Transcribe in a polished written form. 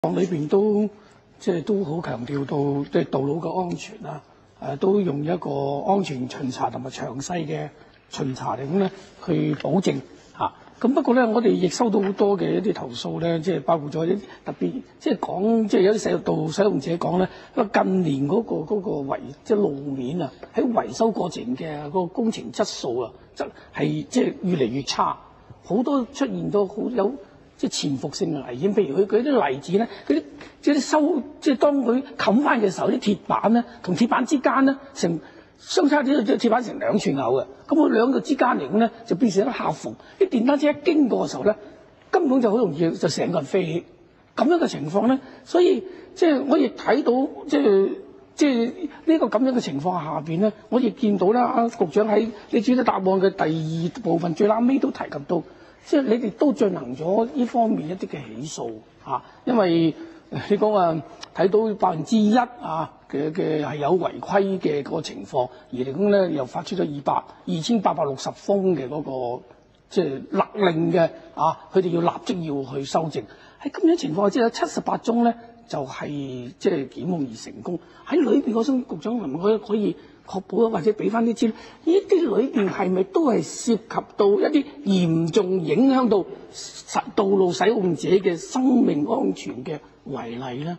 網裏邊都都好強調到道路嘅安全啦，都用一個安全巡查同埋詳細嘅巡查嚟咁咧去保證嚇。咁不過咧，我哋亦收到好多嘅一啲投訴咧，包括咗一啲特別講有啲使用者講咧，近年嗰個路面啊，喺維修過程嘅個工程質素啊，就係越嚟越差，好多出現到好有潛伏性嘅危險。譬如佢舉啲例子咧，嗰啲當佢冚翻嘅時候，啲鐵板咧同鐵板之間咧相差啲鐵板成2寸厚嘅，咁佢兩個之間嚟講咧就變成一個客縫。啲電單車一經過嘅時候咧，根本就好容易就成個人飛起咁樣嘅情況咧。所以我亦睇到呢個咁樣嘅情況下邊咧，我亦見到啦，局長喺你主體答案嘅第2部分最後尾都提及到，你哋都進行咗呢方面一啲嘅起訴嚇，因為你講話睇到1%嘅係有違規嘅嗰個情況，而嚟講咧又發出咗2860封嘅嗰個勒令嘅佢哋要立即要去修正。喺咁樣情況之下，有78宗咧就係檢控而成功。喺裏邊，我想局長可以確保或者俾翻啲資料，呢啲裏邊係咪都係涉及到一啲嚴重影響到道路使用者嘅生命安全嘅違例咧？